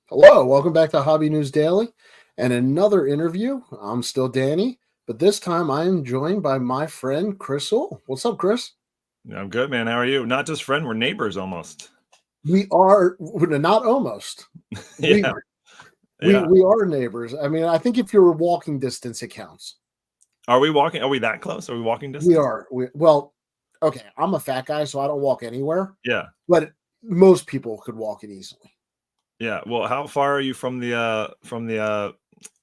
Hello, welcome back to Hobby News Daily and another interview. I'm still Danny, but this time I am joined by my friend Chris Sewall. What's up, Chris? I'm good, man. How are you? Not just friend, we're neighbors almost. We're not almost. We Yeah, we yeah. we are neighbors. I mean, I think if you're walking distance, it counts. Are we walking? Are we that close? Are we walking We distance? are. Well, okay. I'm a fat guy, so I don't walk anywhere, Yeah, but most people could walk it easily. yeah. Well, how far are you from the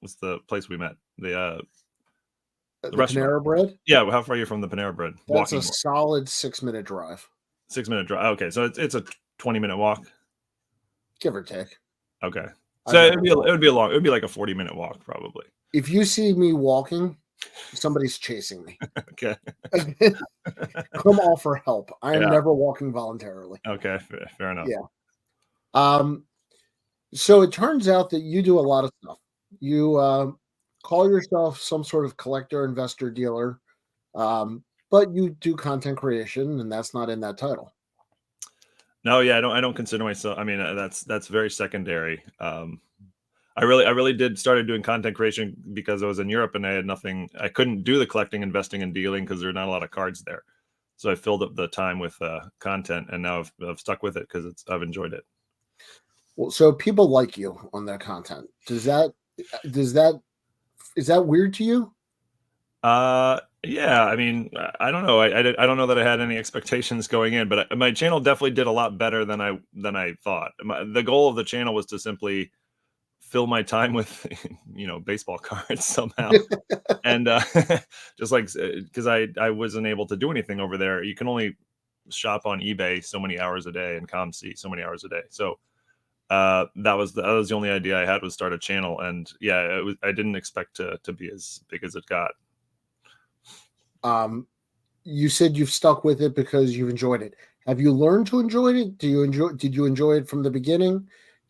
what's the place we met? The The restaurant. Panera Bread, Yeah, well, how far are you from the Panera Bread? that's a Walking, solid 6 minute drive, 6 minute drive. Okay, so it's a 20-minute walk. give or take. Okay, I've so never walked. it would be like a 40-minute walk probably. If you see me walking, somebody's chasing me. Okay. Come offer help. I am Yeah. never walking voluntarily. Okay. Fair enough. Yeah. Um, so it turns out that you do a lot of stuff. You call yourself some sort of collector, investor, dealer, but you do content creation, and that's not in that title. No, yeah, I don't consider myself. I mean, that's very secondary. I really did started doing content creation because I was in Europe and I had nothing. I couldn't do the collecting, investing, and dealing because there are not a lot of cards there. So I filled up the time with content, and now I've stuck with it because I've enjoyed it. Well, so people like you on their content. Does that is that weird to you? Yeah. I mean, I don't know. I don't know that I had any expectations going in, but my channel definitely did a lot better than I thought. The goal of the channel was to simply fill my time with baseball cards somehow. And just like because I wasn't able to do anything over there. You can only shop on eBay so many hours a day and ComC so many hours a day. So that was the only idea I had, was start a channel. And yeah, I didn't expect to be as big as it got. Um, you said you've stuck with it because you've enjoyed it. Have you learned to enjoy it? Did you enjoy it from the beginning?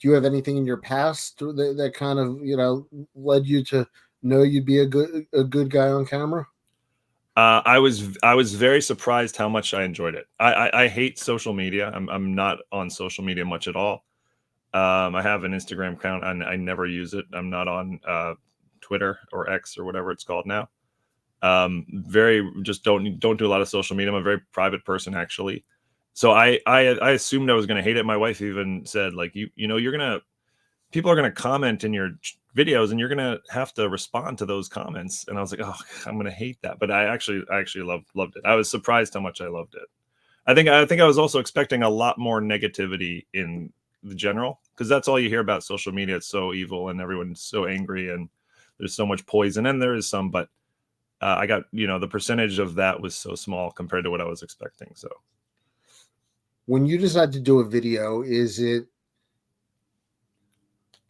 Do you have anything in your past that kind of, led you to know you'd be a good guy on camera? I was very surprised how much I enjoyed it. I hate social media. I'm not on social media much at all. I have an Instagram account and I never use it. I'm not on Twitter or X or whatever it's called now. Very just don't do a lot of social media. I'm a very private person actually. So I assumed I was going to hate it. My wife even said, like, you're gonna people are gonna comment in your videos and you're gonna have to respond to those comments. And I was like, oh, I'm gonna hate that. But I actually loved it. I was surprised how much I loved it. I think I was also expecting a lot more negativity in the general, because that's all you hear about social media. It's so evil and everyone's so angry and there's so much poison, and there is some, but I got, the percentage of that was so small compared to what I was expecting. So When you decide to do a video, is it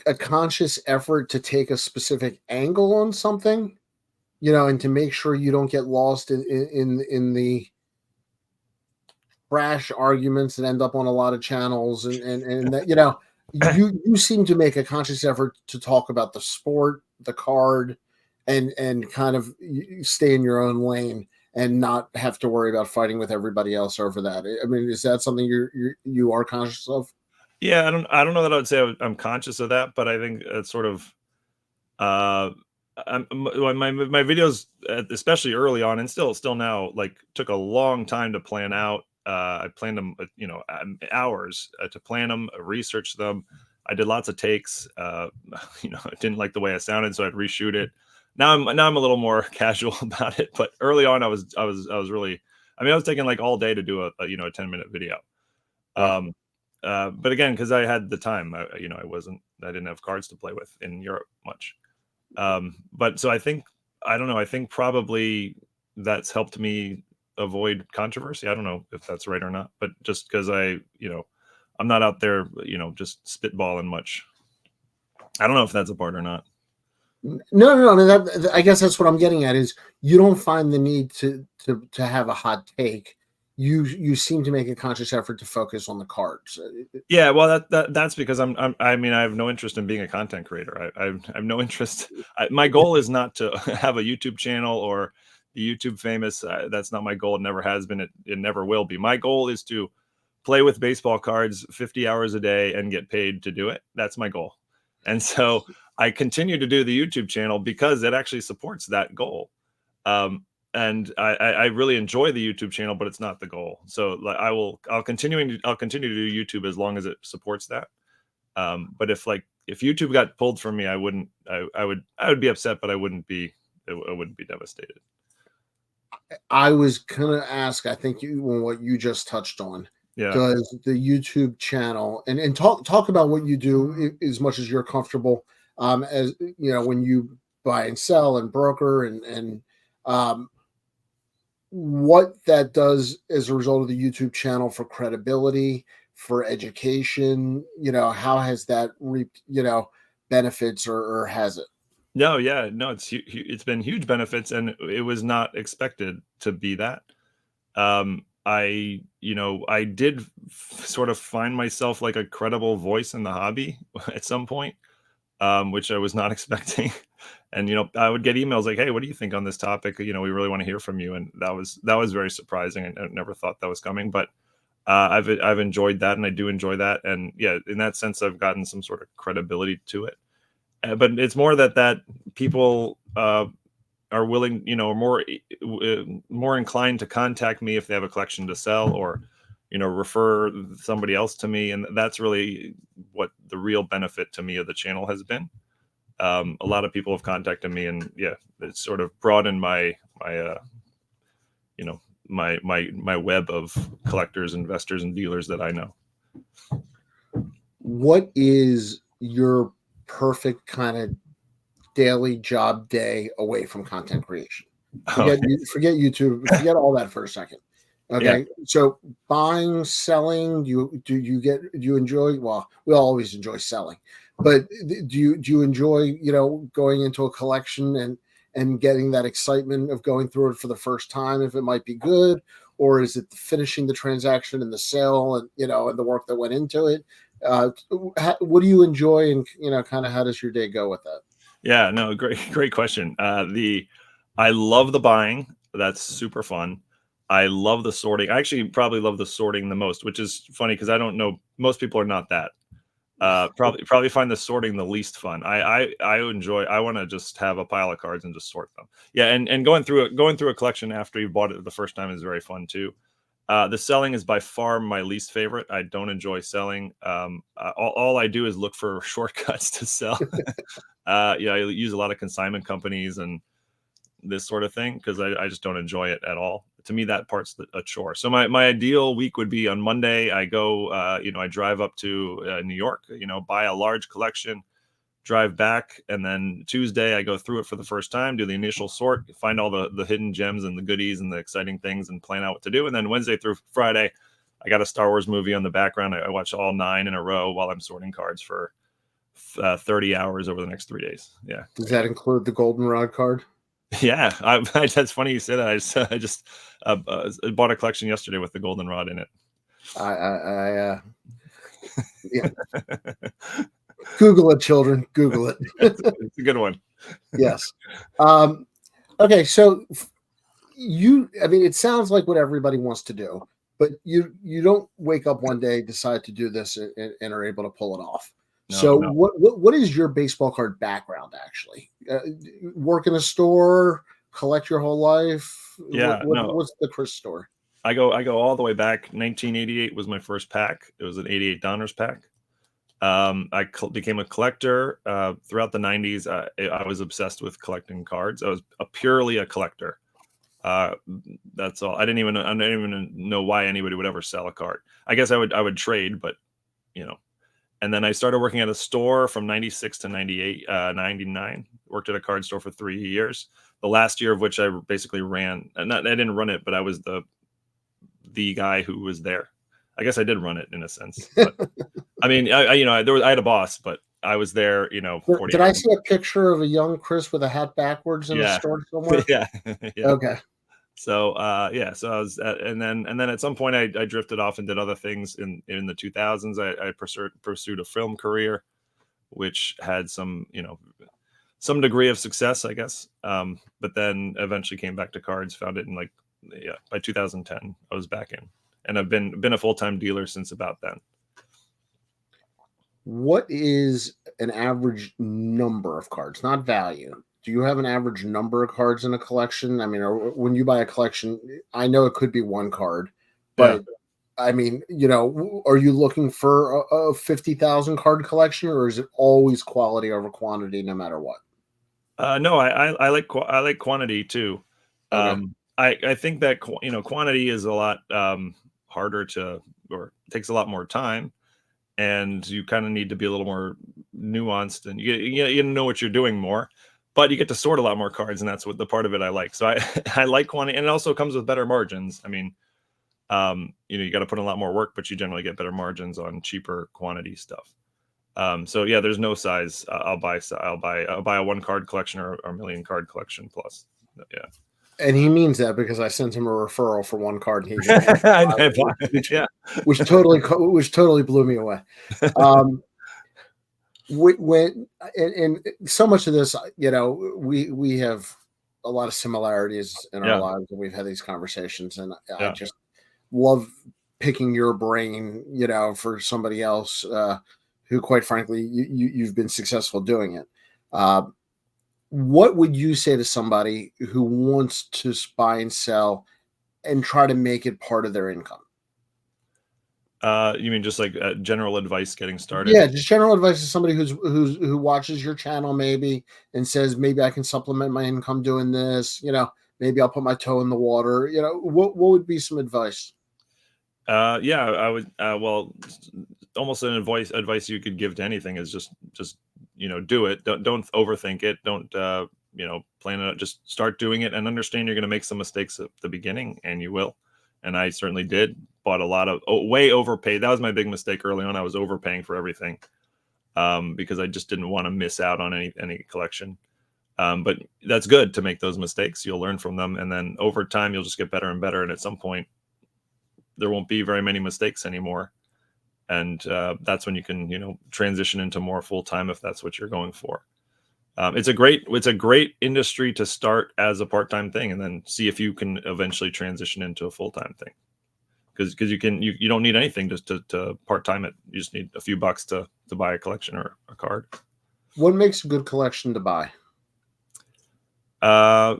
a conscious effort to take a specific angle on something, and to make sure you don't get lost in the brash arguments that end up on a lot of channels, and that you seem to make a conscious effort to talk about the sport, the card, and kind of stay in your own lane and not have to worry about fighting with everybody else over that. I mean, is that something you are conscious of? yeah, I don't know that I would say I'm conscious of that, but I think it's sort of uh my videos, especially early on and still now, like, took a long time to plan out. I planned them, hours to plan them, research them. I did lots of takes. I didn't like the way I sounded, so I'd reshoot it. Now I'm a little more casual about it, but early on I was really. I mean, I was taking like all day to do a 10-minute video. Wow. Um, but again, because I had the time, I didn't have cards to play with in Europe much. But so I don't know. I think probably that's helped me avoid controversy. I don't know if that's right or not, but just because I'm not out there, just spitballing much. I don't know if that's a part or not. No. I mean, I guess that's what I'm getting at is you don't find the need to have a hot take. You seem to make a conscious effort to focus on the cards. Yeah, well, that's because I mean, I have no interest in being a content creator. I have no interest. My goal is not to have a YouTube channel or be YouTube famous. That's not my goal. It never has been. It never will be. My goal is to play with baseball cards 50 hours a day and get paid to do it. That's my goal. And so I continue to do the YouTube channel because it actually supports that goal. And I really enjoy the YouTube channel, but it's not the goal. So like I'll continue to do YouTube as long as it supports that. But if YouTube got pulled from me, I would be upset, but I wouldn't be devastated. I was gonna ask, I think what you just touched on. Yeah. Does the YouTube channel and talk about what you do as much as you're comfortable, as you know, when you buy and sell and broker and um, what that does as a result of the YouTube channel for credibility, for education, how has that reaped, benefits or has it? No, yeah, no, it's been huge benefits, and it was not expected to be that. I did sort of find myself like a credible voice in the hobby at some point, which I was not expecting. And I would get emails like, "Hey, what do you think on this topic? We really want to hear from you." And that was very surprising. I never thought that was coming, but I've enjoyed that, and I do enjoy that. And yeah, in that sense, I've gotten some sort of credibility to it. But it's more that people are willing, more inclined to contact me if they have a collection to sell, or refer somebody else to me, and that's really what the real benefit to me of the channel has been. A lot of people have contacted me, and yeah, it's sort of broadened my web of collectors, investors, and dealers that I know. What is your perfect kind of daily job day away from content creation? Oh, Forget YouTube, forget all that for a second. yeah. Okay, so buying, selling, do you enjoy? Well, we always enjoy selling, but do you enjoy going into a collection and getting that excitement of going through it for the first time if it might be good, or is it finishing the transaction and the sale and and the work that went into it? What do you enjoy, and kind of how does your day go with that? Yeah, no, great question. I love the buying. That's super fun. I love the sorting. I actually probably love the sorting the most, which is funny because I don't know, most people are not that. Probably find the sorting the least fun. I enjoy. I want to just have a pile of cards and just sort them. Yeah, and going through a collection after you bought it the first time is very fun too. The selling is by far my least favorite. I don't enjoy selling. All I do is look for shortcuts to sell. Yeah, I use a lot of consignment companies and this sort of thing because I just don't enjoy it at all. To me, that part's a chore. So my ideal week would be on Monday. I go, I drive up to New York, buy a large collection, drive back, and then Tuesday I go through it for the first time, do the initial sort, find all the hidden gems and the goodies and the exciting things, and plan out what to do. And then Wednesday through Friday, I got a Star Wars movie on the background. I watch all 9 in a row while I'm sorting cards for 30 hours over the next 3 days. Yeah. Does that include the goldenrod card? Yeah. That's funny you say that. I just bought a collection yesterday with the goldenrod in it. Yeah. Google it, children. Google it. It's a good one. Yes. Okay. So I mean, it sounds like what everybody wants to do, but you don't wake up one day, decide to do this, and are able to pull it off. So No. what is your baseball card background actually? Work in a store, collect your whole life. Yeah. No. What's the Chris store? I go all the way back. 1988 was my first pack. It was an $88 pack. I became a collector throughout the 90s. I was obsessed with collecting cards. I was purely a collector. That's all. I didn't even know why anybody would ever sell a card. I guess I would trade, but And then I started working at a store from 96 to 98, 99. Worked at a card store for 3 years. The last year of which I basically ran. I didn't run it, but I was the guy who was there. I guess I did run it in a sense. But I mean, I had a boss, but I was there. 40 Did I see a picture of a young Chris with a hat backwards in a store somewhere? Yeah. Yeah. Okay. So yeah, so I was and then at some point I drifted off and did other things in the 2000s. I pursued a film career, which had some some degree of success, I guess. But then eventually came back to cards. Found it in by 2010 I was back in, and I've been a full-time dealer since about then. What is an average number of cards, not value? Do you have an average number of cards in a collection? I mean, or when you buy a collection, I know it could be one card, Yeah. but I mean, are you looking for a 50,000 card collection, or is it always quality over quantity no matter what? No, I like I like quantity too. Okay. I think that quantity is a lot harder to, or takes a lot more time, and you kind of need to be a little more nuanced, and you know what you're doing more. But you get to sort a lot more cards, and that's what the part of it I like. So I I like quantity, and it also comes with better margins. I mean, you got to put in a lot more work, but you generally get better margins on cheaper quantity stuff. So yeah, there's no size. I'll buy a one card collection or a million card collection plus. Yeah. And he means that because I sent him a referral for one card and he even paid for I five, which, yeah. which totally blew me away. Um, when and so much of this, we have a lot of similarities in our Yeah. lives, and we've had these conversations, and I Yeah. just love picking your brain, for somebody else who, quite frankly, you've been successful doing it. Uh, what would you say to somebody who wants to buy and sell and try to make it part of their income? You mean just like general advice getting started? Yeah, just general advice to somebody who watches your channel maybe and says, maybe I can supplement my income doing this. Maybe I'll put my toe in the water. What would be some advice? Yeah, I would. Well, almost an advice you could give to anything is just do it. Don't overthink it. Don't plan it. Just start doing it and understand you're going to make some mistakes at the beginning, and you will. And I certainly did. Bought a lot of way overpaid. That was my big mistake early on. I was overpaying for everything because I just didn't want to miss out on any collection. But that's good to make those mistakes. You'll learn from them, and then over time you'll just get better and better. And at some point, there won't be very many mistakes anymore, and that's when you can transition into more full time if that's what you're going for. It's a great industry to start as a part time thing, and then see if you can eventually transition into a full time thing. Because you don't need anything to part time it. You just need a few bucks to buy a collection or a card. What makes a good collection to buy? Uh,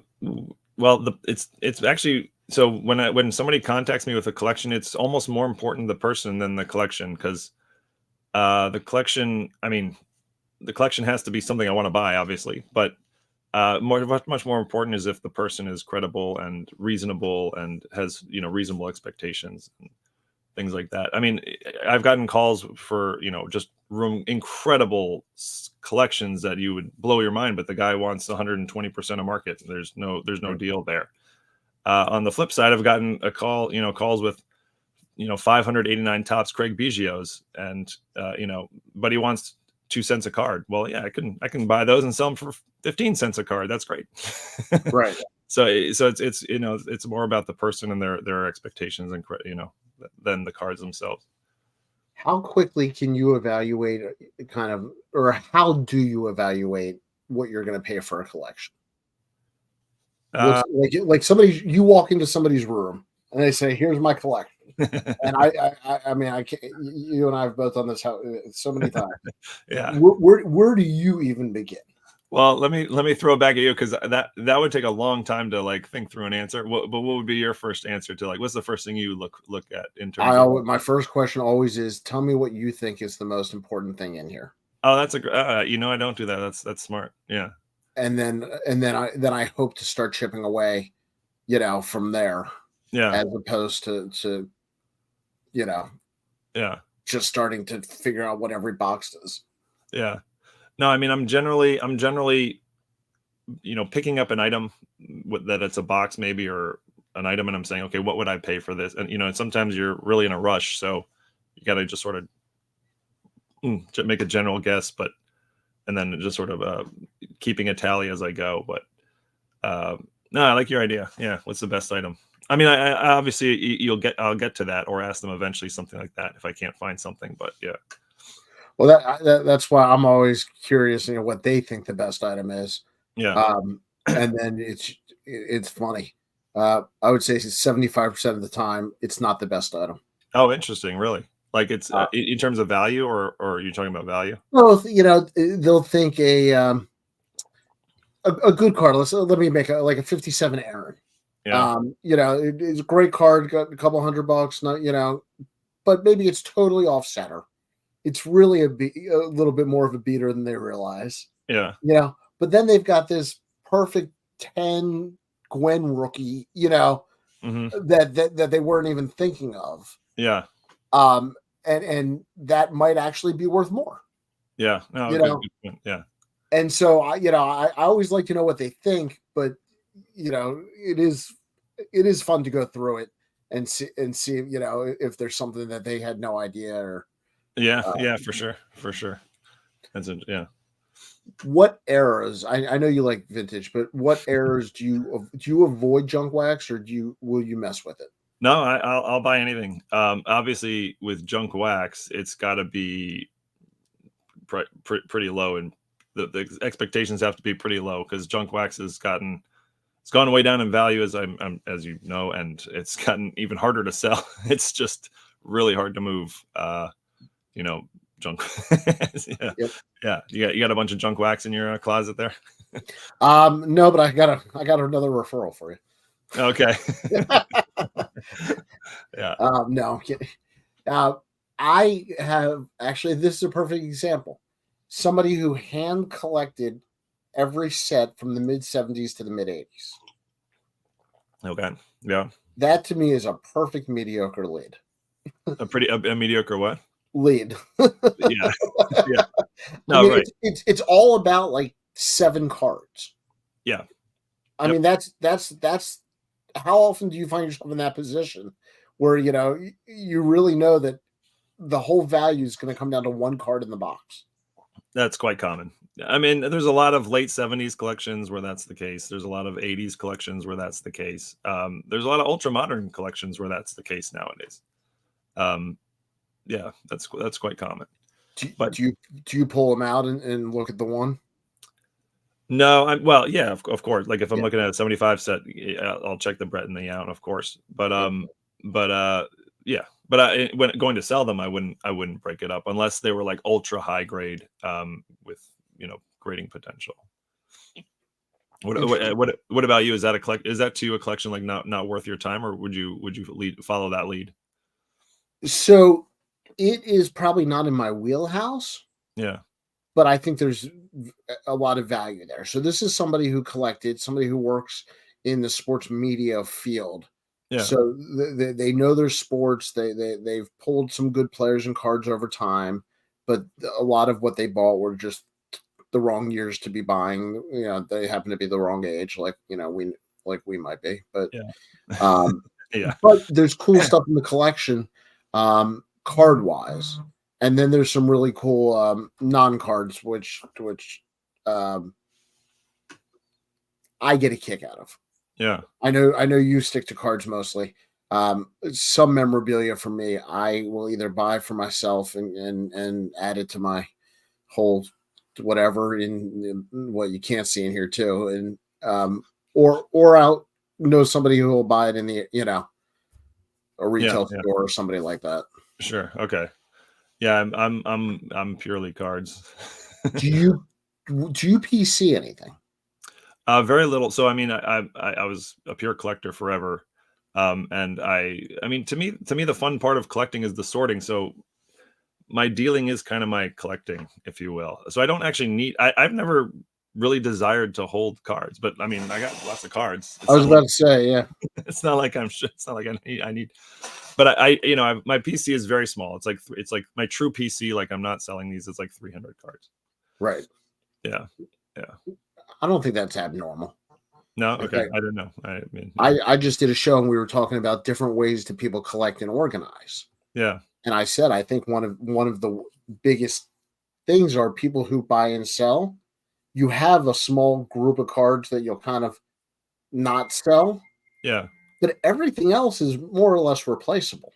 well, it's actually, so when somebody contacts me with a collection, it's almost more important the person than the collection, because the collection, I mean, the collection has to be something I want to buy, obviously, but much more important is if the person is credible and reasonable and has reasonable expectations and things like that. I mean, I've gotten calls for just room incredible collections that you would blow your mind, but the guy wants 120% of market. There's no deal there. On the flip side, I've gotten calls with 589 tops Craig Biggio's, and but he wants 2 cents a card. Well, yeah, I can buy those and sell them for 15 cents a card. That's great. Right. So it's more about the person and their expectations, and than the cards themselves. How quickly can you evaluate or how do you evaluate what you're going to pay for a collection? Uh, What's like somebody, you walk into somebody's room and they say, "Here's my collection." And I mean, I can't, you and I have both done this so many times. yeah. Where do you even begin? Well, let me throw it back at you, because that would take a long time to like think through an answer. But what would be your first answer to, like, what's the first thing you look at in terms of? My first question always is, tell me what you think is the most important thing in here. Oh, that's I don't do that. That's smart. Yeah. And then I hope to start chipping away, from there, Yeah. as opposed to you know Yeah. just starting to figure out what every box does. Yeah. No, I mean, I'm generally picking up an item that it's a box maybe, or an item, and I'm saying, okay, what would I pay for this? And sometimes you're really in a rush, so you got to just sort of make a general guess, but and then just sort of keeping a tally as I go. But no, I like your idea. Yeah, what's the best item? I mean, I obviously I'll get to that, or ask them eventually, something like that, if I can't find something. But yeah. Well, that's why I'm always curious, what they think the best item is. Yeah. And then it's funny. I would say 75% of the time, it's not the best item. Oh, interesting. Really? Like it's Uh, in terms of value, or are you talking about value? well, they'll think a good card. Let me make a 57 Aaron. Yeah. It's a great card, got a couple $100, not but maybe it's totally off center. It's really a little bit more of a beater than they realize. Yeah. But then they've got this perfect 10 Gwen rookie, Hmm. that they weren't even thinking of. Yeah. Um, and that might actually be worth more, Yeah. No, you good, know. good point. Yeah. And so I always like to know what they think, but it is fun to go through it and see if there's something that they had no idea or Yeah. uh, Yeah. For sure. For sure. Yeah. what eras. I know you like vintage, but what eras do you avoid junk wax, or will you mess with it? No, I'll buy anything. Obviously, with junk wax, it's got to be pretty low, and the expectations have to be pretty low because junk wax it's gone way down in value, as you know, and it's gotten even harder to sell. It's just really hard to move. You know, junk. Yeah, Yep. yeah. You got a bunch of junk wax in your closet there. No, but I got another referral for you. Okay. Yeah. No, I'm kidding. Uh, I have actually. This is a perfect example. Somebody who hand collected every set from the mid 70s to the mid 80s. Okay. Yeah. That to me is a perfect mediocre lead. A mediocre what? Lead. Yeah. Yeah. I No, mean, right. it's all about like 7 cards. Yeah. I Yep. mean, that's how often do you find yourself in that position where you really know that the whole value is going to come down to one card in the box. That's quite common. I mean, there's a lot of late 70s collections where that's the case. There's a lot of 80s collections where that's the case. There's a lot of ultra modern collections where that's the case nowadays. Um, yeah, that's quite common. Do, But do you do you pull them out and look at the one? no, well, yeah, of course. Like if I'm Yeah. looking at a 75 set, yeah, I'll check the Brett and the out, of course. But Yeah. yeah. But when going to sell them, I wouldn't break it up unless they were like ultra high grade, with grading potential. Interesting. What about you? Is that is that to you a collection like not worth your time, or would you follow that lead? So it is probably not in my wheelhouse, Yeah. but I think there's a lot of value there. So this is somebody who collected, somebody who works in the sports media field. Yeah. So they know their sports. They've pulled some good players and cards over time, but a lot of what they bought were just the wrong years to be buying. They happen to be the wrong age, like we might be. But Yeah. um, Yeah. but there's cool stuff in the collection, card wise, and then there's some really cool non cards, which um, I get a kick out of. Yeah. I know you stick to cards mostly. Some memorabilia for me, I will either buy for myself and add it to my whole whatever in what you can't see in here too, and or I'll know somebody who will buy it in a Yeah. retail Yeah. store or somebody like that. Sure. Okay. Yeah. I'm purely cards. Do you do you PC anything? Very little. So I mean, I was a pure collector forever, and I mean, to me, the fun part of collecting is the sorting. So my dealing is kind of my collecting, if you will. So I don't actually need. I've never really desired to hold cards, but I mean, I got lots of cards. I was about to say, yeah. It's not like it's not like I need. But my PC is very small. It's like my true PC. Like I'm not selling these. It's like 300 cards. Right. Yeah. Yeah. I don't think that's abnormal. No. In Okay. fact, I don't know. I mean, yeah. I just did a show and we were talking about different ways that people collect and organize. Yeah. And I said I think one of the biggest things are people who buy and sell. You have a small group of cards that you'll kind of not sell, Yeah. but everything else is more or less replaceable.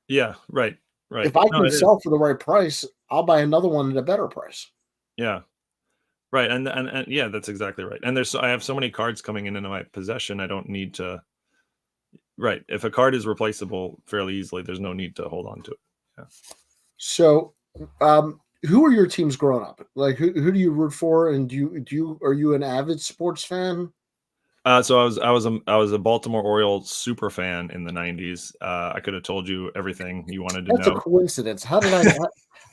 Yeah, right, right. If I No, can it is. sell for the right price, I'll buy another one at a better price. Yeah, right, and yeah, that's exactly right. And I have so many cards coming into my possession. I don't need to. Right, if a card is replaceable fairly easily, there's no need to hold on to it. So, who are your teams growing up? Like, who do you root for? And are you an avid sports fan? So I was a Baltimore Orioles super fan in the '90s. I could have told you everything you wanted to That's a know. coincidence. How did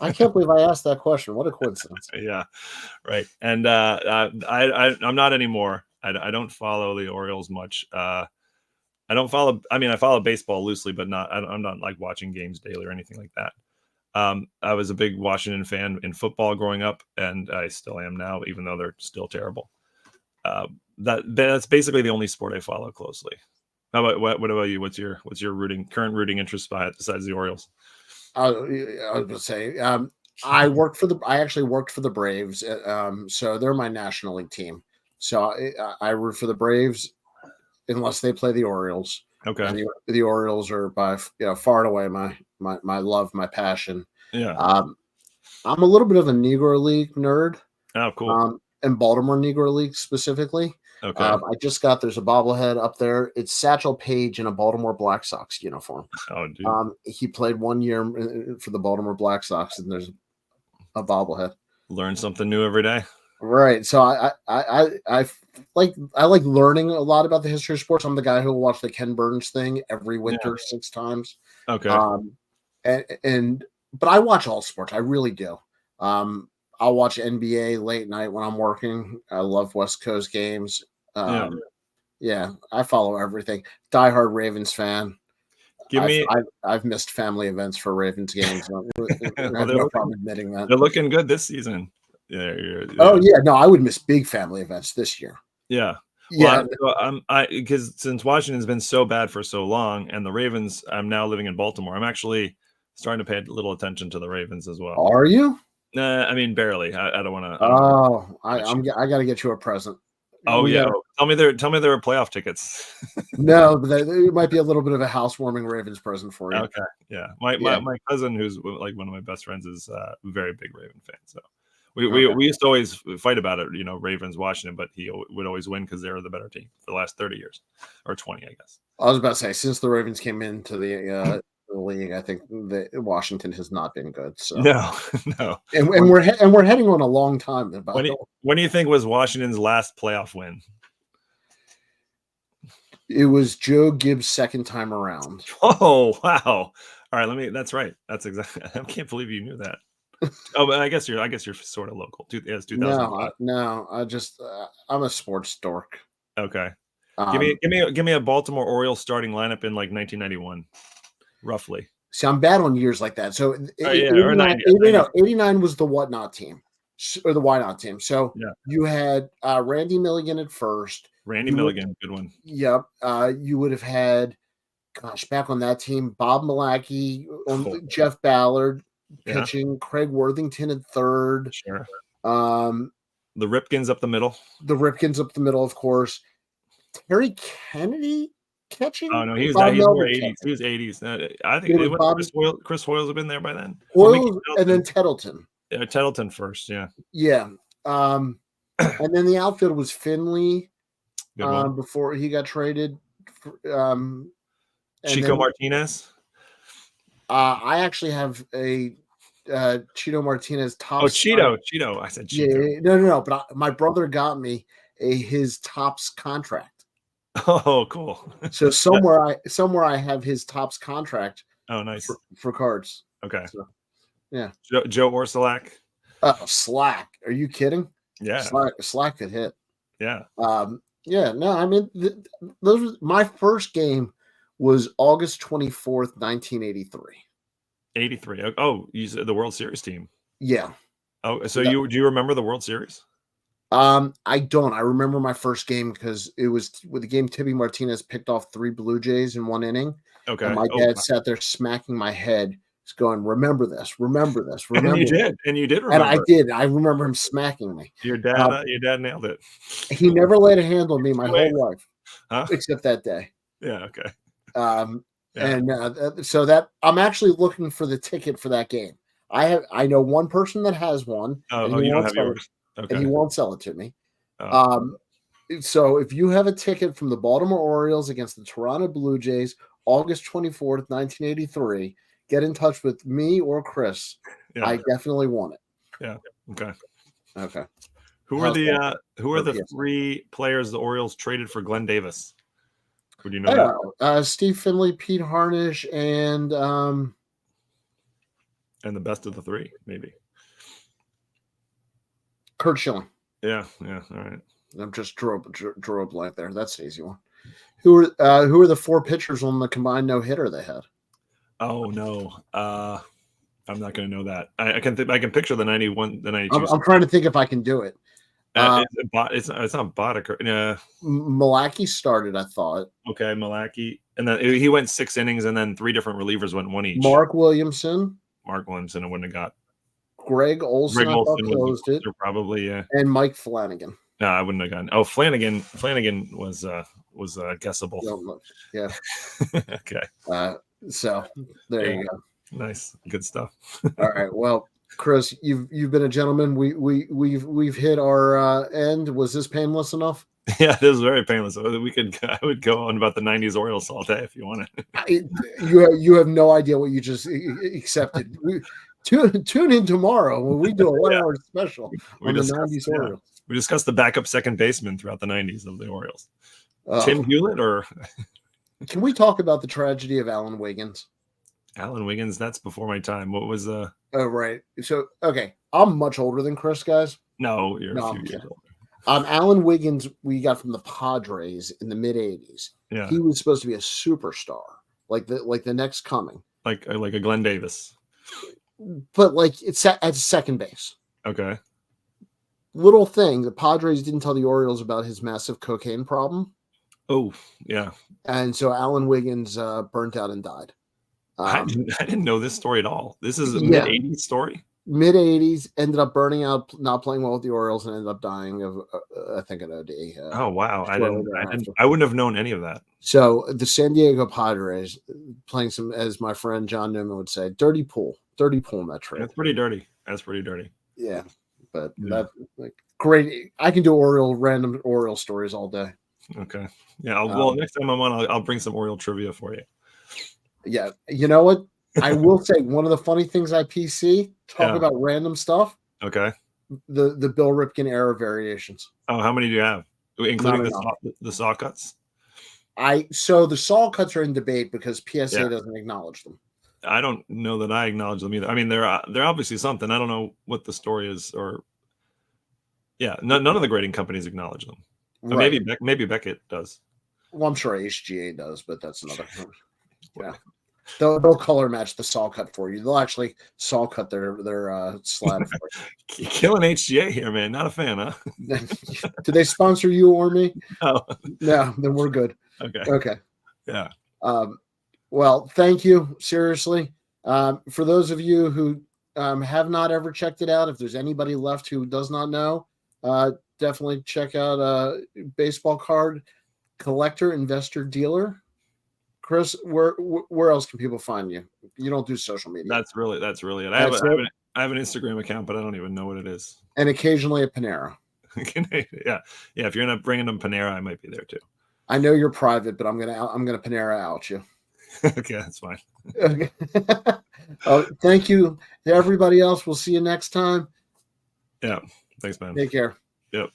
I can't believe I asked that question. What a coincidence. Yeah, right. And I'm not anymore. I don't follow the Orioles much. I don't follow. I mean, I follow baseball loosely, but not. I'm not like watching games daily or anything like that. I was a big Washington fan in football growing up, and I still am now, even though they're still terrible. That's basically the only sport I follow closely. How about what about you? What's your current rooting interest besides the Orioles? I was gonna say, I actually worked for the Braves, so they're my National League team. So I root for the Braves unless they play the Orioles, Okay. and the Orioles are by far and away my love, my passion. Yeah. Um, I'm a little bit of a Negro League nerd, Oh, cool. and Baltimore Negro League specifically. Okay. There's a bobblehead up there. It's Satchel Paige in a Baltimore Black Sox uniform. Oh, dude. He played 1 year for the Baltimore Black Sox, and there's a bobblehead. Learn something new every day. Right. So I like learning a lot about the history of sports. I'm the guy who will watch the Ken Burns thing every winter 6 times. Okay. But I watch all sports. I really do. I'll watch NBA late night when I'm working. I love West Coast games. Yeah. Yeah, I follow everything. Diehard Ravens fan. Give me. I've missed family events for Ravens games. I Well, have no problem admitting that. they're looking good this season. Yeah. Oh yeah, no, I would miss big family events this year. Yeah. Yeah. Well, because since Washington's been so bad for so long, and the Ravens, I'm now living in Baltimore. I'm actually starting to pay a little attention to the Ravens as well. Are you? Nah, I mean barely. I don't want to. Oh, I got to get you a present. Oh yeah. Tell me there are playoff tickets. No, but it might be a little bit of a housewarming Ravens present for you. Okay. Yeah. My cousin, who's like one of my best friends, is a very big Raven fan. So we used to always fight about it, Ravens, Washington, but he would always win because they were the better team for the last 30 years or 20, I guess. I was about to say, since the Ravens came into the league, I think that Washington has not been good. So no. And we're heading on a long time. When do you think was Washington's last playoff win? It was Joe Gibbs' second time around. Oh wow! All right, that's right. That's exactly. I can't believe you knew that. Oh, but I guess you're sort of local. It's 2005. No, I'm a sports dork. Okay. Give me a Baltimore Orioles starting lineup in like 1991, roughly. See, I'm bad on years like that. So 89 was the whatnot team, or the why not team. So you had Randy Milligan at first. Milligan, good one. Yep. You would have had, back on that team, Bob Malacky, Jeff Ballard pitching, Craig Worthington at third. Sure. The Ripkins up the middle. Of course. Terry Kennedy catching? Oh no, he's more 80s. He was 80s. I think Chris Hoyles have been there by then. Hoyles and then Tettleton. Yeah, Tettleton first. Yeah. Yeah. And then the outfield was Finley. Before he got traded. Chico Martinez. I actually have a Cheeto Martinez top. Oh, Cheeto. I said Cheeto. Yeah, no. But my brother got me his Topps contract. Oh, cool. So somewhere I have his Topps contract. Oh, nice for cards. Okay. So, yeah. Joe Orsulak. Slack. Are you kidding? Yeah. Slack could hit. Yeah. Yeah. No, I mean, my first game was August 24th, 1983. 83. Oh, you said the World Series team. Yeah. Oh, so do you remember the World Series? I don't. I remember my first game because it was with the game Tibby Martinez picked off 3 Blue Jays in 1 inning. Okay. And my dad sat there smacking my head, just going, "Remember this, remember this, remember." And you did remember. And I did. I remember him smacking me. Your dad nailed it. He never laid a hand on me my whole life, except that day. Yeah. Okay. And so that I'm actually looking for the ticket for that game. I know one person that has one. Oh, you don't have yours. Okay. And he won't sell it to me. So if you have a ticket from the Baltimore Orioles against the Toronto Blue Jays, August 24th, 1983, get in touch with me or Chris. Yeah. I definitely want it. Yeah. Okay. Okay. Who are How's that? the 3 players the Orioles traded for Glenn Davis? Would you know that? Steve Finley, Pete Harnish, and And the best of the 3, maybe. Kurt Schilling. Yeah. Yeah. All right. I'm just drew a blank there. That's an easy one. Who are the 4 pitchers on the combined no hitter they had? Oh no. I'm not going to know that. I can picture the 91, the 92. I'm trying to think if I can do it. It's not Boddicker. Yeah. Milwaukee started, I thought. Okay, Milwaukee, and then he went 6 innings, and then 3 different relievers went 1 each. Mark Williamson. I wouldn't have got. Greg Olson, I thought closed it. Probably, yeah. And Mike Flanagan. No, I wouldn't have gotten. Oh, Flanagan was guessable. Yeah. Okay. So there you go. Nice, good stuff. All right. Well, Chris, you've been a gentleman. We've hit our end. Was this painless enough? Yeah, this is very painless. I would go on about the '90s Orioles all day if you want it. You have no idea what you just accepted. Tune in tomorrow when we do a 1-hour special on the '90s Orioles. We discussed the backup second baseman throughout the '90s of the Orioles. Tim Hewlett, or can we talk about the tragedy of Alan Wiggins? Alan Wiggins, that's before my time. What was the? Oh, right. So, okay, I'm much older than Chris, guys. No, you're a few years older. Alan Wiggins, we got from the Padres in the mid '80s. Yeah, he was supposed to be a superstar, like the next coming, like a Glenn Davis, but like it's at second base. Okay. Little thing, the Padres didn't tell the Orioles about his massive cocaine problem. Oh, yeah. And so Alan Wiggins burnt out and died. I didn't know this story at all. This is a mid-'80s story? Mid-'80s, ended up burning out, not playing well with the Orioles, and ended up dying of, I think, an OD. Oh, wow. I wouldn't have known any of that. So the San Diego Padres, playing some, as my friend John Newman would say, dirty pool metric. That's pretty dirty. Yeah. But that's like great. I can do random Oriole stories all day. Okay. Yeah. Well, next time I'm on, I'll bring some Oriole trivia for you. Yeah. You know what? I will say one of the funny things I talk about random stuff. Okay. The Bill Ripken era variations. Oh, how many do you have, including the saw cuts? So the saw cuts are in debate because PSA doesn't acknowledge them. I don't know that I acknowledge them either. I mean, they're obviously something. I don't know what the story is, or none of the grading companies acknowledge them. Right. Maybe Beckett does. Well, I'm sure HGA does, but that's another. Yeah, they'll color match the saw cut for you. They'll actually saw cut their slab for you. Killing HGA here, man. Not a fan, huh? Do they sponsor you or me? No. No, then we're good. Okay. Yeah. Well, thank you. Seriously. For those of you who have not ever checked it out, if there's anybody left who does not know, definitely check out Baseball Card Collector, Investor, Dealer. Chris, where else can people find you? You don't do social media. That's really it. I have an Instagram account, but I don't even know what it is. And occasionally a Panera. Yeah. If you're not bringing them Panera, I might be there too. I know you're private, but I'm gonna Panera out you. Okay, that's fine. Okay. Thank you to everybody else. We'll see you next time. Yeah. Thanks, man. Take care. Yep.